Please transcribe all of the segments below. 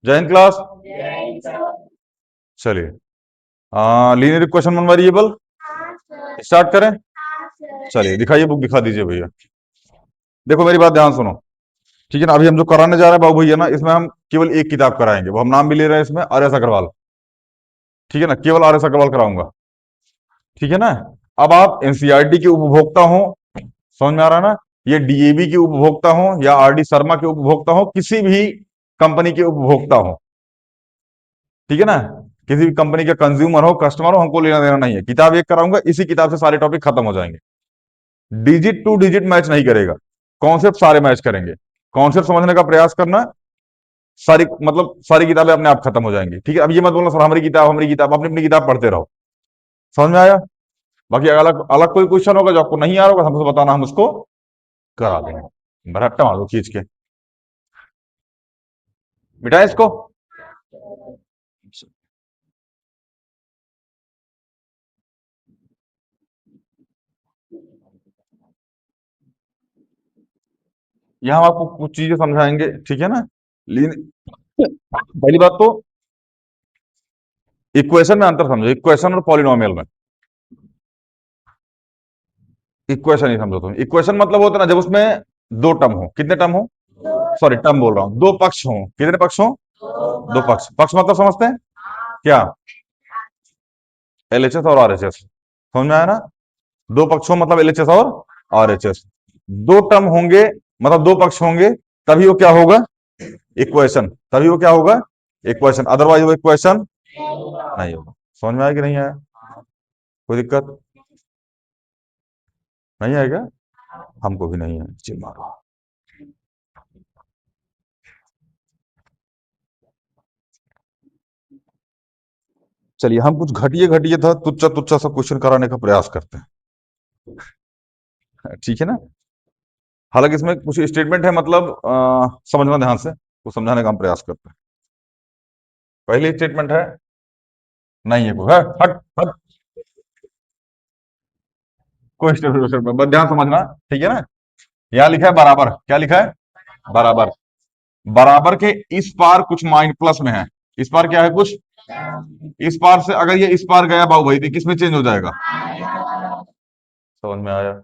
जय हिंद क्लास। चलिए, linear equation one variable start करें। चलिए दिखाइए, बुक दिखा दीजिए भैया। देखो मेरी बात ध्यान सुनो, ठीक है ना। अभी हम जो कराने जा रहे हैं बाबू भैया ना, इसमें हम केवल एक किताब कराएंगे, वो हम नाम भी ले रहे हैं इसमें, आर एस अग्रवाल। ठीक है ना, केवल आर एस अग्रवाल कराऊंगा। ठीक है ना। अब आप एनसीईआरटी के उपभोक्ता हो, समझ में आ रहा है ना। ये डीएवी के उपभोक्ता हो या आर डी शर्मा के उपभोक्ता हो, किसी भी कंपनी के उपभोक्ता हो, ठीक है ना। किसी भी कंपनी का कंज्यूमर हो, कस्टमर हो, हमको लेना देना नहीं है। किताब एक कराऊंगा, इसी किताब से सारे टॉपिक खत्म हो जाएंगे। डिजिट टू डिजिट मैच नहीं करेगा, कॉन्सेप्ट सारे मैच करेंगे। कॉन्सेप्ट समझने का प्रयास करना, सारी मतलब सारी किताबें अपने आप खत्म हो जाएंगी। ठीक है। अब ये मत बोलना सर हमारी किताब, अपनी अपनी किताब पढ़ते रहो। समझ में आया। बाकी अलग अलग कोई क्वेश्चन होगा जो आपको नहीं आ रहा होगा, हमसे बताना, हम उसको करा देंगे। बरहट्टा मार दो खींच के, मिटाए इसको। यहां हम आपको कुछ चीजें समझाएंगे, ठीक है ना। लेकिन पहली बात तो इक्वेशन में अंतर समझो, इक्वेशन और पॉलिनोमियल में। इक्वेशन ही समझो तुम। इक्वेशन मतलब होता है ना जब उसमें दो टर्म हो। कितने टर्म हो, सॉरी टर्म बोल रहा हूं, दो पक्ष हो। कितने पक्ष हो, दो पक्ष। पक्ष मतलब समझते हैं क्या, एलएचएस और आरएचएस। समझ में आया ना। दो पक्ष हो मतलब एलएचएस और आरएचएस। दो टर्म होंगे मतलब दो पक्ष होंगे, तभी वो क्या होगा, इक्वेशन। तभी वो क्या होगा, इक्वेशन। अदरवाइज वो इक्वेशन नहीं होगा। समझ में आया कि नहीं आया, कोई दिक्कत नहीं आएगा। हमको भी नहीं है, चिल मारो। चलिए हम कुछ घटिया घटिया था, तुच्चा तुच्चा सा क्वेश्चन कराने का प्रयास करते हैं, ठीक है ना। हालांकि इसमें कुछ स्टेटमेंट है, मतलब समझना ध्यान से, कुछ समझाने का हम प्रयास करते हैं। पहली स्टेटमेंट है, नहीं है कोई, हट हट, कोई स्टेटमेंट बस ध्यान समझना, ठीक है ना। यहाँ लिखा है बराबर, क्या लिखा है, बराबर। बराबर के इस पार कुछ माइंड प्लस में है, इस पार क्या है कुछ, इस पार से अगर ये इस पार गया बाबू भाई, तो किस में चेंज हो जाएगा। समझ में आया।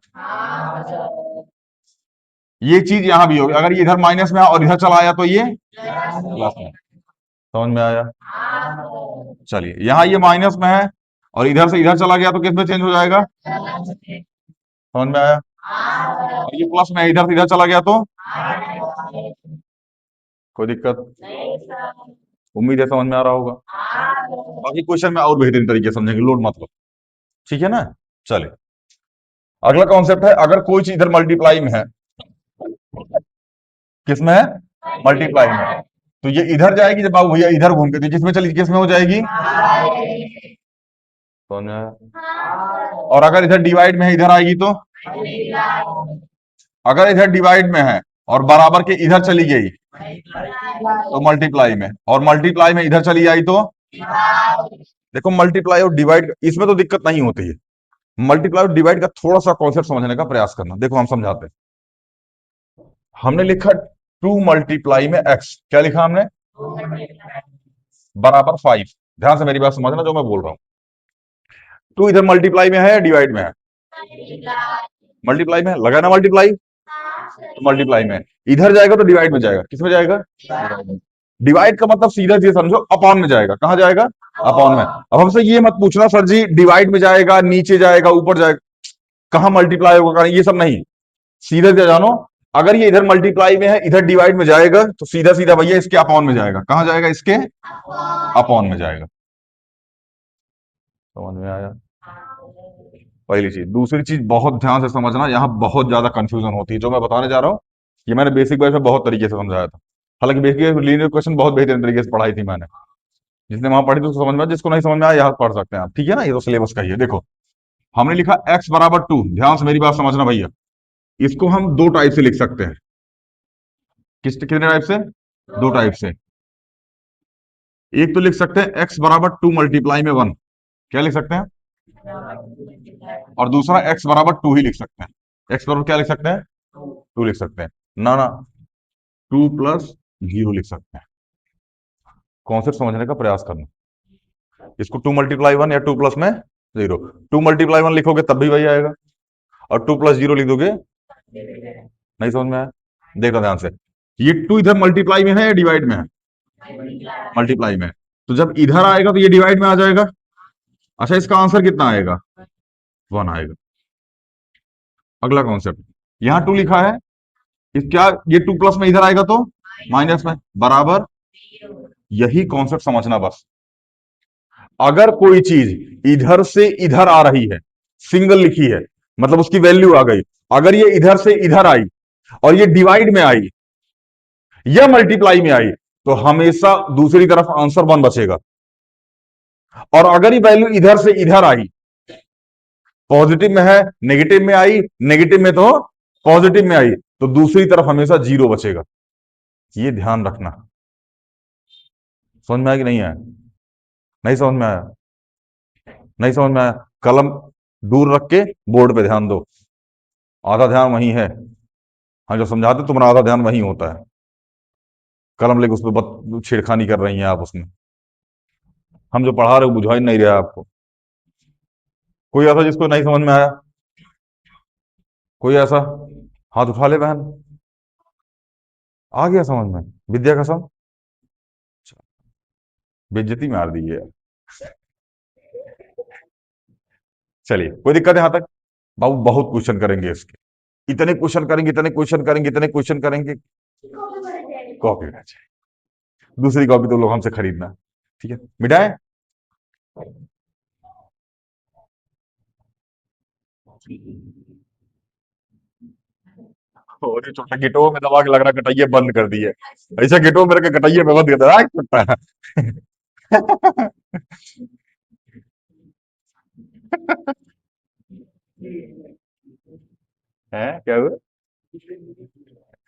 ये चीज यहां भी होगी, अगर ये इधर माइनस में और इधर चला आया तो ये प्लस में। समझ में आया। चलिए यहां ये माइनस में है और इधर से इधर चला गया तो किस में चेंज हो जाएगा। समझ में आया। और ये प्लस में है, इधर से इधर चला गया तो कोई दिक्कत, उम्मीद है समझ में आ रहा होगा। बाकी क्वेश्चन में और बेहतरीन तरीके से समझेंगे, लोड मत लो, ठीक है ना। चलिए अगला कॉन्सेप्ट है, अगर कोई चीज इधर मल्टीप्लाई में है, किसमें है, मल्टीप्लाई में है, तो ये इधर जाएगी जब बाबू भैया इधर घूम के, तो किसमें चली, किसमें हो जाएगी, समझ में आया? और अगर इधर डिवाइड में है, इधर आएगी तो, अगर इधर डिवाइड में है और बराबर के इधर चली गई तो मल्टीप्लाई में, और मल्टीप्लाई में इधर चली आई तो, देखो मल्टीप्लाई और डिवाइड इसमें तो दिक्कत नहीं होती है। मल्टीप्लाई और डिवाइड का थोड़ा सा कॉन्सेप्ट समझने का प्रयास करना। देखो हम समझाते हैं। हमने लिखा टू मल्टीप्लाई में एक्स, क्या लिखा हमने, बराबर 5। ध्यान से मेरी बात समझना जो मैं बोल रहा हूं। टू इधर मल्टीप्लाई में है या डिवाइड में है, मल्टीप्लाई में है, लगा ना मल्टीप्लाई, तो मल्टीप्लाई में है। इधर जाएगा तो डिवाइड में जाएगा, किस में जाएगा, डिवाइड का मतलब सीधा सीधा समझो अपॉन में जाएगा। कहां जाएगा, अपॉन में। अब हमसे ये मत पूछना सर जी डिवाइड में जाएगा, नीचे जाएगा, ऊपर जाएगा, कहां मल्टीप्लाई होगा, ये सब नहीं। सीधा सीधा जानो, अगर ये इधर मल्टीप्लाई में है, इधर डिवाइड में जाएगा, तो सीधा सीधा भैया इसके अपॉन में जाएगा। कहां जाएगा, इसके अपॉन में जाएगा। समझ में आया। पहली चीज। दूसरी चीज बहुत ध्यान से समझना, यहाँ बहुत ज्यादा कंफ्यूजन होती है जो मैं बताने जा रहा हूँ। ये मैंने बेसिक बेस में बहुत तरीके से समझाया था। हालांकि बेसिक लीनियर क्वेश्चन बहुत बेहतरीन तरीके से पढ़ाई थी मैंने। जिसने वहां पढ़ी थी उसको समझ में आया, जिसको नहीं समझ में आया यहाँ पढ़ सकते हैं आप, ठीक है ना। ये तो सिलेबस का ही है। देखो हमने लिखा x बराबर 2, ध्यान से मेरी बात समझना भैया। इसको हम दो टाइप से लिख सकते हैं। कितने टाइप से, दो टाइप से। एक तो लिख सकते हैं x बराबर 2 मल्टीप्लाई में 1, क्या लिख सकते हैं, और दूसरा x बराबर 2 ही लिख सकते हैं। x बराबर क्या लिख सकते हैं, 2 लिख सकते हैं। ना ना, 2 प्लस 0 लिख सकते हैं। कॉन्सेप्ट समझने का प्रयास करना। इसको 2 × 1 या 2 + 0, 2 × 1 लिखोगे तब भी वही आएगा, और 2 + 0 लिख दोगे, नहीं समझ में आया? देखना ध्यान से, ये 2 इधर मल्टीप्लाई में है या डिवाइड में है? मल्टीप्लाई में है। तो जब इधर आएगा तो ये डिवाइड में आ जाएगा। अच्छा, इसका आंसर कितना आएगा? 1 आएगा। अगला कॉन्सेप्ट, यहां 2 लिखा है, इस क्या ये 2 प्लस में इधर आएगा तो माइनस में, बराबर। यही कॉन्सेप्ट समझना बस। अगर कोई चीज इधर से इधर आ रही है, सिंगल लिखी है, मतलब उसकी वैल्यू आ गई। अगर ये इधर से इधर आई और ये डिवाइड में आई या मल्टीप्लाई में आई, तो हमेशा दूसरी तरफ आंसर 1 बचेगा। और अगर ये वैल्यू इधर से इधर आई, पॉजिटिव में है, नेगेटिव में आई, नेगेटिव में तो पॉजिटिव में आई, तो दूसरी तरफ हमेशा 0 बचेगा। ये ध्यान रखना। समझ में आया कि नहीं आया? नहीं समझ में आया? नहीं समझ में आया? कलम दूर रख के बोर्ड पे ध्यान दो, आधा ध्यान वहीं है। हाँ, जो समझाते तुम्हारा आधा ध्यान वहीं होता है। कलम लेके उस पर छेड़खानी कर रही हैं आप उसमें। हम जो पढ़ा रहे हो बुझा ही नहीं रहा आपको। कोई ऐसा जिसको नहीं समझ में आया? कोई ऐसा हाथ उठा ले बहन। आ गया समझ में? विद्या कसम, बेइज्जती मार दी है। चलिए, कोई दिक्कत है यहां तक? बाबू बहुत क्वेश्चन करेंगे इसके, इतने क्वेश्चन करेंगे, इतने क्वेश्चन करेंगे, इतने क्वेश्चन करेंगे, कॉपी रह जाए। दूसरी कॉपी तो लोग हमसे खरीदना। ठीक है, मिटाए। और ये छोटा गिटो में दबा के लग रहा कटाइए बंद कर दी है। ऐसा गिटो मेरे के कटाइए में बंद कर दे रहा है। है क्या हुआ?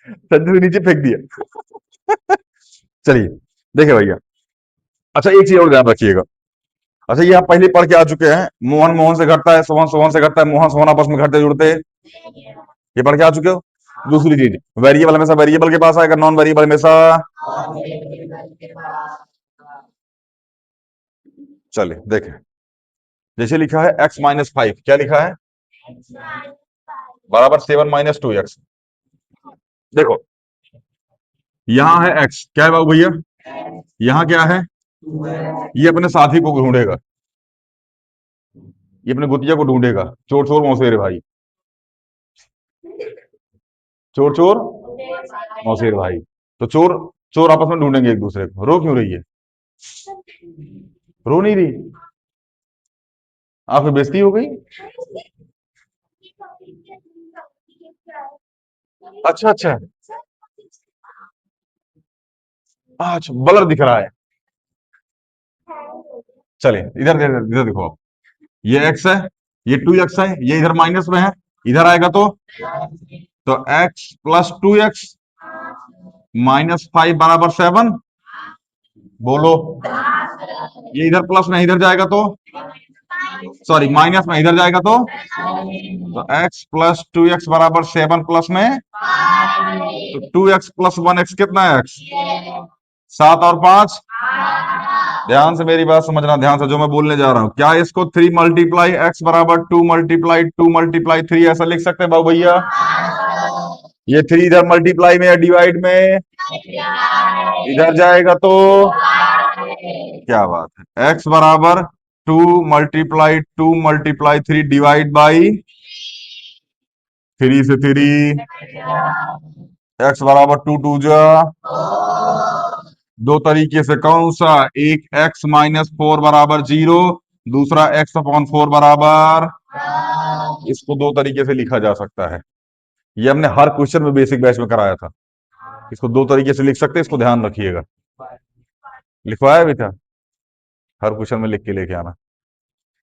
संजू से नीचे फेंक दिया। चलिए, देखिए भैया। अच्छा, एक चीज और ध्यान रखिएगा। अच्छा, ये आप पहले पढ़ के आ चुके हैं, मोहन मोहन से घटता है, सोहन सोहन से घटता है, मोहन सोहन आपस में घटते जुड़ते, ये पढ़ के आ चुके हो। दूसरी चीज, वेरिएबल हमेशा वेरिएबल के पास आएगा, नॉन वेरिएबल हमेशा। चलिए देखें, जैसे लिखा है x - 5, क्या लिखा है? बराबर 7 - 2x। देखो, यहां है x, क्या है बाबू भैया? यहां क्या है? ये अपने साथी को ढूंढेगा, ये अपने गुतिया को ढूंढेगा। चोर चोर मौसेरे भाई, चोर चोर मौसेर भाई। तो चोर चोर आपस में ढूंढेंगे एक दूसरे को। रो क्यों रही है? रो नहीं रही? आपकी बेइज्जती हो गई? अच्छा अच्छा, अच्छा ब्लर दिख रहा है। चलिए, इधर इधर इधर देखो आप, ये x है, ये 2x है, ये इधर माइनस में है, इधर आएगा तो x + 2x - 5 बराबर 7। बोलो, ये इधर प्लस में इधर जाएगा तो, सॉरी माइनस में इधर जाएगा तो x + 2x बराबर 7 प्लस में, तो 2x + 1x कितना है? x 7 और 5। ध्यान से मेरी बात समझना, ध्यान से जो मैं बोलने जा रहा हूं। क्या इसको 3 × x बराबर 2 × 2 ऐसा लिख सकते हैं बाबू भैया? ये 3 इधर मल्टीप्लाई में या डिवाइड में? इधर जाएगा तो, क्या बात है, x बराबर 2 × 2 × 3 डिवाइड बाई 3 से 3, x बराबर 2 × 2 दो तरीके से, कौन सा? एक x - 4 बराबर 0, दूसरा x/4 बराबर। इसको दो तरीके से लिखा जा सकता है। ये हमने हर क्वेश्चन में बेसिक बैच में कराया था। इसको दो तरीके से लिख सकते हैं, इसको ध्यान रखिएगा। लिखवाया भी था, हर क्वेश्चन में लिख के लेके आना।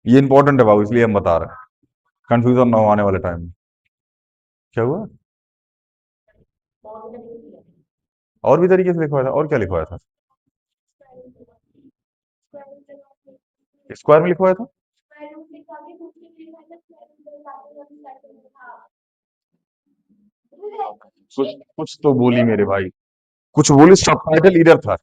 ये इंपॉर्टेंट है बाबू, इसलिए हम बता रहे हैं, कंफ्यूजन ना हो आने वाले टाइम में। क्या हुआ? और भी तरीके से लिखवाया था, और क्या लिखवाया था? स्क्वायर में लिखवाया था। कुछ कुछ तो बोली मेरे भाई, कुछ बोली, सब टाइटल इधर था।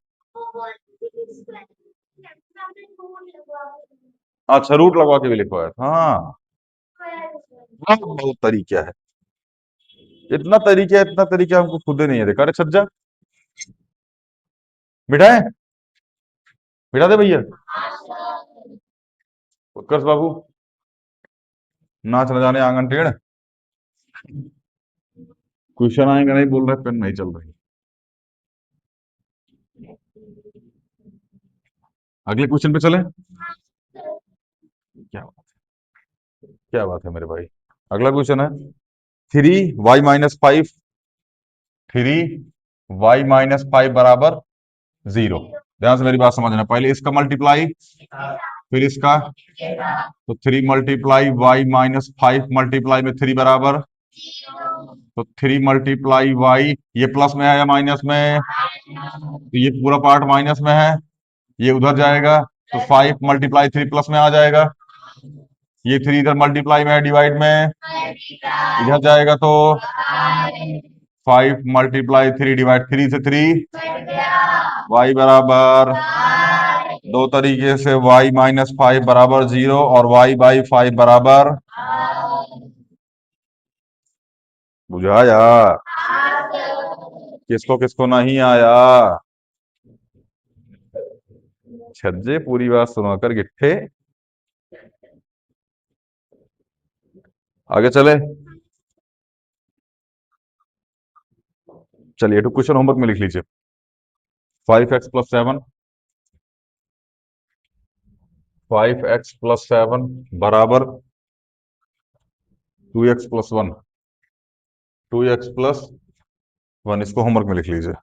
अच्छा, रूट लगवा के भी लिखवाया था। हाँ, बहुत तरीका है, इतना तरीका हमको खुद ही नहीं है। देखा, अरे सज्जा मिठाई मिठा दे भैया। उत्कर्ष बाबू, नाच न जाने आंगन टेढ़। क्वेश्चन आएंगे नहीं बोल रहे, पेन नहीं चल रही। अगले क्वेश्चन पे चले। क्या क्या बात है मेरे भाई। अगला क्वेश्चन है, 3y-5, 3y-5 बराबर 0। ध्यान से मेरी बात समझना, पहले इसका मल्टीप्लाई फिर इसका। तो 3 × y-5 मल्टीप्लाई में 3 बराबर, तो 3 × y, ये प्लस में है या माइनस में? तो ये पूरा पार्ट माइनस में है, ये उधर जाएगा, तो 5 × 3 प्लस में आ जाएगा। ये 3 इधर मल्टीप्लाई में है, डिवाइड में इधर जाएगा, तो 5 × 3 डिवाइड 3 से 3, y बराबर, दो तरीके से y-5 बराबर 0 और y/5 बराबर, बुझाया? किसको किसको नहीं आया? छज्जे, पूरी बात सुनाकर गिट्ठे। आगे चले। चलिए, तो क्वेश्चन होमवर्क में लिख लीजिए। 5x + 7, 5x + 7 बराबर 2x + 1, 2x + 1, इसको होमवर्क में लिख लीजिए।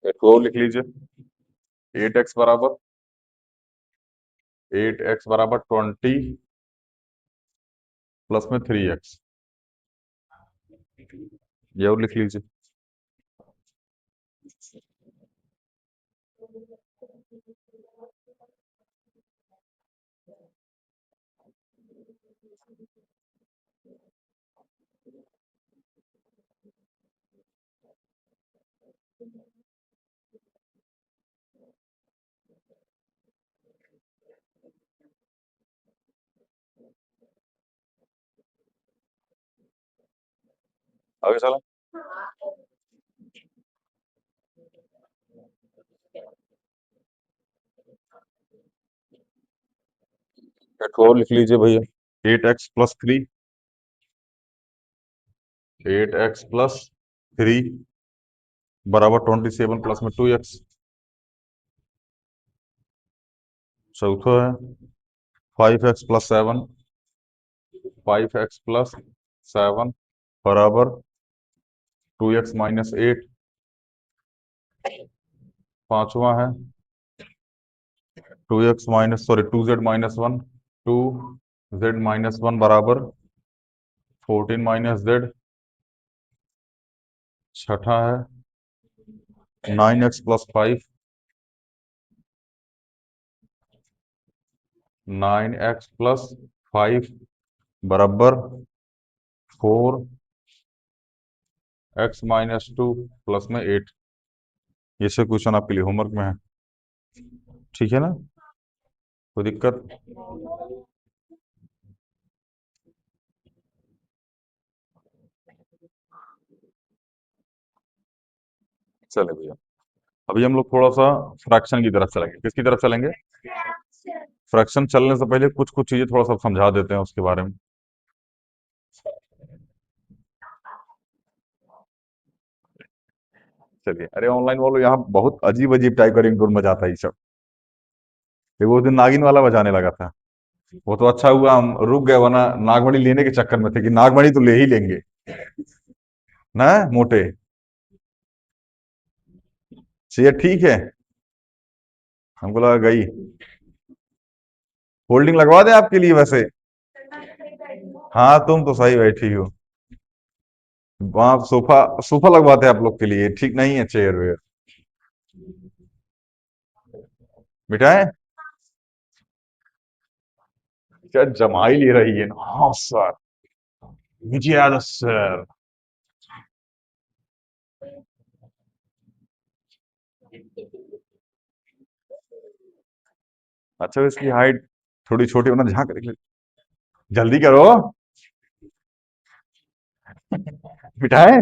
एक और लिख लीजिए। 8x बराबर 20 प्लस में 3x, ये और लिख लीजिए। आगे चला। एक और लिख लीजिए भैया। 8x + 3, 8x + 3 बराबर 27 प्लस में 2x। चौथा है 5x + 7, 5x + 7 बराबर 2x - 8। पांचवा है 2z-1, 2z-1 बराबर 14 - z। छठा है 9x + 5, 9x + 5 बराबर 4x - 2 प्लस में 8। ये सब क्वेश्चन आपके लिए होमवर्क में है, ठीक है ना? कोई दिक्कत? चले भैया, अभी हम लोग थोड़ा सा फ्रैक्शन की तरफ चलेंगे। किसकी तरफ चलेंगे? फ्रैक्शन चलने से पहले कुछ कुछ चीजें थोड़ा सा समझा देते हैं उसके बारे में। चलिए, अरे ऑनलाइन वालों, यहाँ बहुत अजीब अजीब टाइप का रिंगटोन बजाता है ये सब। ये वो दिन नागिन वाला बजाने लगा था। वो तो अच्छा हुआ हम रुक गए, वरना नागमणि लेने के चक्कर में थे कि नागमणि तो ले ही लेंगे ना मोटे। चलिए ठीक है, हमको लगा गई। होल्डिंग लगवा दें आपके लिए वैसे? हाँ तुम तो सही बैठी हो। वहां सोफा, सोफा लगवाते हैं आप लोग के लिए, ठीक नहीं है चेयर वेयर। मिठाए? क्या जमाई ले रही है? हाँ सर, मुझे याद है सर। अच्छा इसकी हाइट थोड़ी छोटी होना, झांक देख ले। जल्दी करो। मिठाए?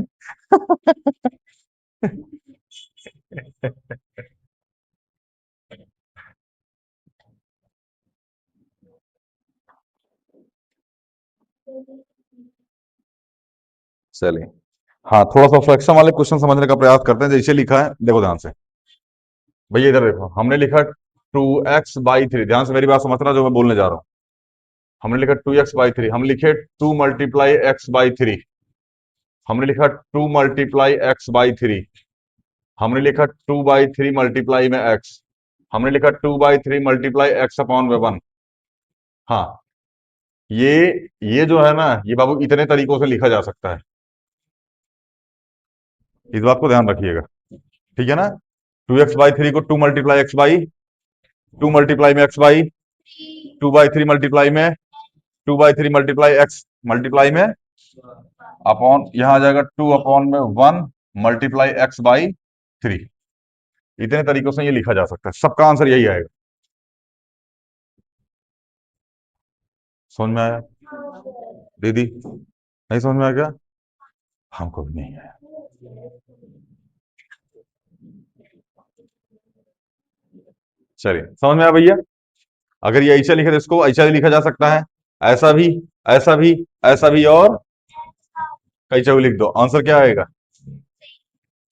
चलिए, हाँ थोड़ा सा फ्रैक्शन वाले क्वेश्चन समझने का प्रयास करते हैं। जैसे लिखा है देखो ध्यान से। भैया इधर देखो, हमने लिखा 2x/3। ध्यान से मेरी बात समझना जो मैं बोलने जा रहा हूँ। हमने लिखा 2x/3, हम लिखे 2 × x/3। हमने लिखा 2 × x/3। हमने लिखा 2/3 में x। हमने लिखा 2/3 x/1। हाँ, ये ये जो है ना, ये बाबू इतने तरीकों से लिखा जा सकता है। इस बात को ध्यान रखिएगा, ठीक है ना? 2x/3 को 2 × x/2 में x/2/3 में अपॉन, यहां आ जाएगा 2/1 × x/3। इतने तरीकों से ये लिखा जा सकता है, सबका आंसर यही आएगा। समझ में आया दीदी? नहीं समझ में आ गया? हमको भी नहीं आया। चलिए समझ में आया भैया? अगर ये ऐसा लिखे तो इसको ऐसा भी लिखा जा सकता है, ऐसा भी, ऐसा भी, ऐसा भी, और कैसा भी लिख दो, आंसर क्या आएगा?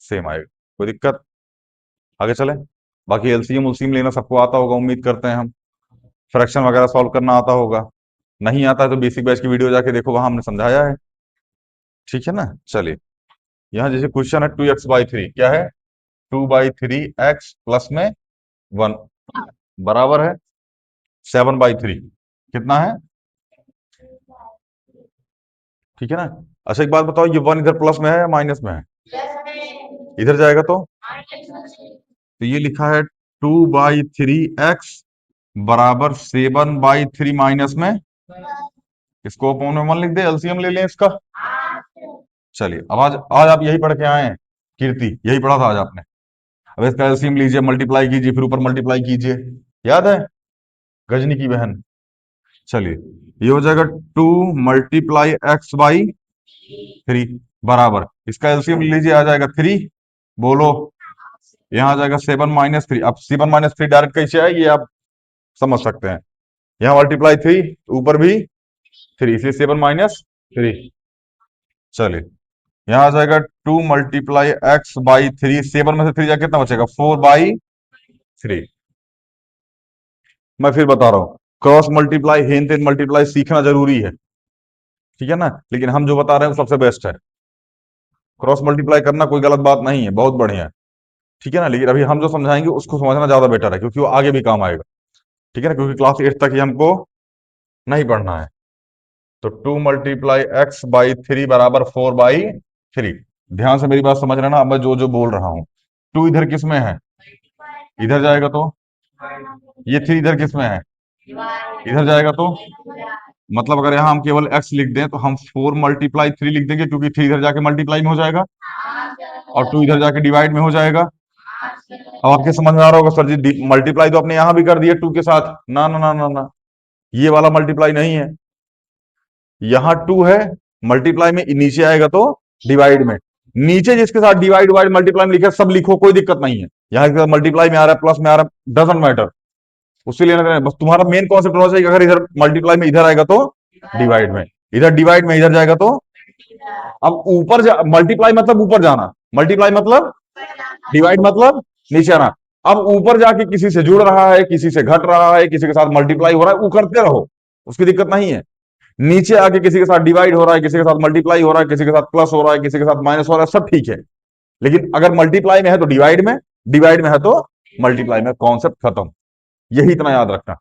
सेम आएगा। कोई दिक्कत? आगे चले। बाकी एलसीएम उलसीएम लेना सबको आता होगा, उम्मीद करते हैं हम। फ्रैक्शन वगैरह सॉल्व करना आता होगा। नहीं आता है तो बेसिक बैच की वीडियो जाके देखो, वहां हमने समझाया है। ठीक है ना? चलिए, यहाँ जैसे क्वेश्चन है 2x/3, क्या है? 2/3 x प्लस में 1 बराबर है 7/3। कितना है? ठीक है ना? अच्छा एक बात बताओ, ये 1 इधर प्लस में है या माइनस में है? इधर जाएगा तो ये लिखा है 2/3 x बराबर 7/3 माइनस में, इसको अपॉन में 1 लिख दे, एलसीएम ले लें इसका। चलिए, अब आज आज आप यही पढ़ के आए हैं, कीर्ति यही पढ़ा था आज आपने। अब इसका एलसीएम लीजिए, मल्टीप्लाई कीजिए, फिर ऊपर मल्टीप्लाई कीजिए। याद है? गजनी की बहन। चलिए, ये हो जाएगा 2 × x/3 बराबर, इसका एलसीएम लीजिए, आ जाएगा 3। बोलो, यहाँ आ जाएगा 7-3। अब 7-3 डायरेक्ट कैसे आए ये आप समझ सकते हैं। यहाँ मल्टीप्लाई 3, ऊपर भी 3, इसलिए 7-3। चलिए, यहाँ आ जाएगा 2 × x/3। 7 में से 3 जाके कितना बचेगा? 4/3। मैं फिर बता रहा हूँ, क्रॉस मल्टीप्लाई, हेन टेन मल्टीप्लाई सीखना जरूरी है, ठीक है ना? लेकिन हम जो बता रहे हैं वो सबसे बेस्ट है। क्रॉस मल्टीप्लाई करना कोई गलत बात नहीं है, बहुत बढ़िया है, ठीक है ना? लेकिन अभी हम जो समझाएंगे उसको समझना ज्यादा बेटर है, क्योंकि वो आगे भी काम आएगा, ठीक है ना? क्योंकि क्लास 8 तक ही हमको नहीं पढ़ना है। तो 2 × x/3 बराबर 4/3। ध्यान से मेरी बात समझ रहे हैं ना? अब मैं जो जो बोल रहा हूं, 2 इधर किस में है? इधर जाएगा तो, ये 3 इधर किस में है? इधर जाएगा तो, मतलब अगर यहाँ हम केवल x लिख दें तो हम 4 × 3 लिख देंगे, क्योंकि 3 इधर जाके मल्टीप्लाई में हो जाएगा और 2 इधर जाके डिवाइड में हो जाएगा। अब आपके समझ में आ रहा होगा, सर जी मल्टीप्लाई तो आपने यहां भी कर दिया 2 के साथ। ना ना ना ना ना, ये वाला मल्टीप्लाई नहीं है। यहाँ 2 है, मल्टीप्लाई में नीचे आएगा तो डिवाइड में। नीचे जिसके साथ डिवाइड डिवाइड मल्टीप्लाई में लिखा सब लिखो, कोई दिक्कत नहीं है। यहाँ मल्टीप्लाई में आ रहा है, प्लस में आ रहा है, डजंट मैटर, उससे लेना देना। बस तुम्हारा मेन कॉन्सेप्ट होना चाहिए, अगर इधर मल्टीप्लाई में इधर आएगा तो डिवाइड में, इधर डिवाइड में इधर जाएगा तो। अब ऊपर मल्टीप्लाई मतलब ऊपर जाना, मल्टीप्लाई मतलब डिवाइड मतलब नीचे आना। अब ऊपर जाके किसी से जुड़ रहा है, किसी से घट रहा है, किसी के साथ मल्टीप्लाई हो रहा है, वो करते रहो, उसकी दिक्कत नहीं है। नीचे आके किसी के साथ डिवाइड हो रहा है, किसी के साथ मल्टीप्लाई हो रहा है, किसी के साथ प्लस हो रहा है, किसी के साथ माइनस हो रहा है, सब ठीक है। लेकिन अगर मल्टीप्लाई में है तो डिवाइड में, डिवाइड में है तो मल्टीप्लाई में, कॉन्सेप्ट खत्म। यही इतना याद रखना।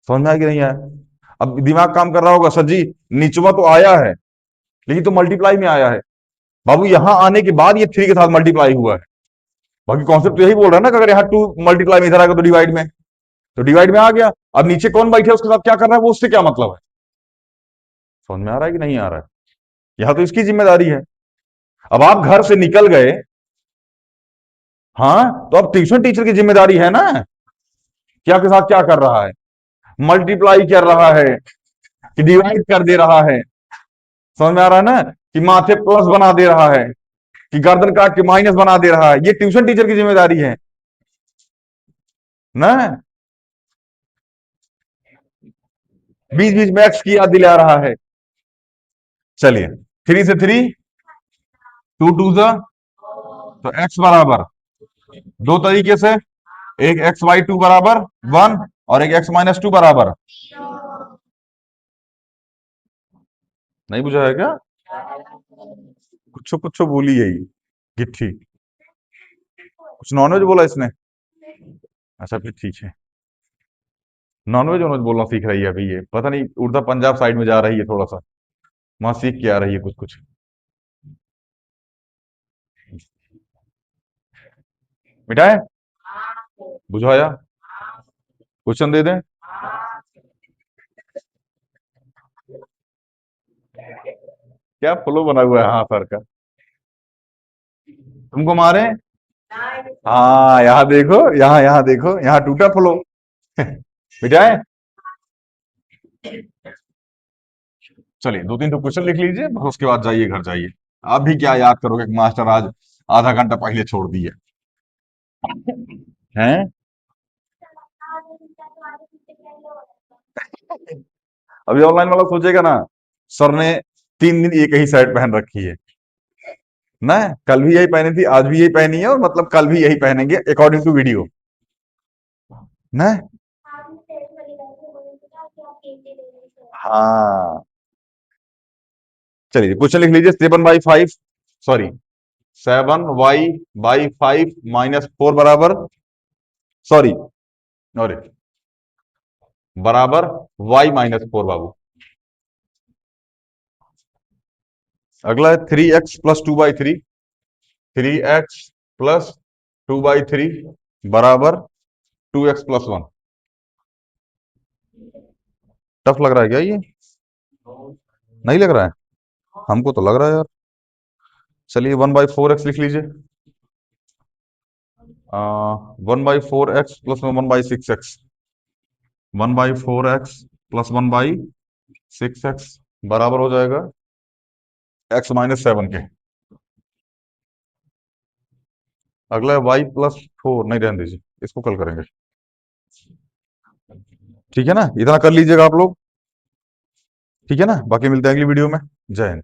समझ में आया कि नहीं आया? अब दिमाग काम कर रहा होगा, सर जी निचवा तो आया है लेकिन तो मल्टीप्लाई में आया है। बाबू यहां आने के बाद ये 3 के साथ मल्टीप्लाई हुआ है। बाकी कॉन्सेप्ट तो यही बोल रहा है ना कि अगर यहाँ 2 मल्टीप्लाई में इधर आएगा तो डिवाइड में, तो डिवाइड में आ गया। अब नीचे कौन बैठे उसके साथ क्या कर रहा है वो, उससे क्या मतलब है? समझ में आ रहा है कि नहीं आ रहा है? यहां तो इसकी जिम्मेदारी है। अब आप घर से निकल गए, हाँ, तो अब ट्यूशन टीचर की जिम्मेदारी है ना कि आपके साथ क्या कर रहा है, मल्टीप्लाई कर रहा है कि डिवाइड कर दे रहा है। समझ में आ रहा है ना कि माथे प्लस बना दे रहा है कि गर्दन काट के माइनस बना दे रहा है। ये ट्यूशन टीचर की जिम्मेदारी है ना। बीच बीच में एक्स की याद दिला रहा है। चलिए, 3 से 3, 2 2 जा, तो एक्स बराबर दो तरीके से, एक एक्स वाई 2 बराबर 1 और एक एक्स माइनस 2 बराबर, नहीं बुझा है क्या? कुछ कुछ बोली है गिट्ठी, कुछ नॉनवेज बोला इसने। अच्छा फिर ठीक है, नॉनवेज नॉनवेज बोलना सीख रही है अभी ये, पता नहीं उड़ता पंजाब साइड में जा रही है थोड़ा सा, वहां सीख के आ रही है कुछ कुछ। मिटाए, बुझाया, क्वेश्चन दे दें। क्या फ्लो बना हुआ है हाँ सर का, तुमको मारे। हाँ यहाँ देखो, यहाँ यहाँ देखो, यहाँ टूटा फ्लो। मिटाए, चलिए 2 3 तो क्वेश्चन लिख लीजिए, बस उसके बाद जाइए घर जाइए। आप भी क्या याद करोगे कि मास्टर आज आधा घंटा पहले छोड़ दिए हैं। अभी ऑनलाइन वाला सोचेगा ना, सर ने 3 दिन एक ही शर्ट पहन रखी है ना, कल भी यही पहनी थी, आज भी यही पहनी है, और मतलब कल भी यही पहनेंगे अकॉर्डिंग टू वीडियो ना। हाँ, चलिए क्वेश्चन लिख लीजिए। 7/5, सॉरी 7y/5 -4 बराबर, सॉरी, अरे बराबर y-4 बाबू। अगला है 3x + 2/3, 3x + 2/3 बराबर 2x + 1। टफ लग रहा है क्या ये? नहीं लग रहा है, हमको तो लग रहा है यार। चलिए 1/4x लिख लीजिए, 1/4x + 1/6x, 1/4x + 1/6x बराबर हो जाएगा x-7 के। अगला है y + 4, नहीं रहने दीजिए, इसको कल करेंगे। ठीक है ना, इतना कर लीजिएगा आप लोग। ठीक है ना, बाकी मिलते हैं अगली वीडियो में। जय हिंद।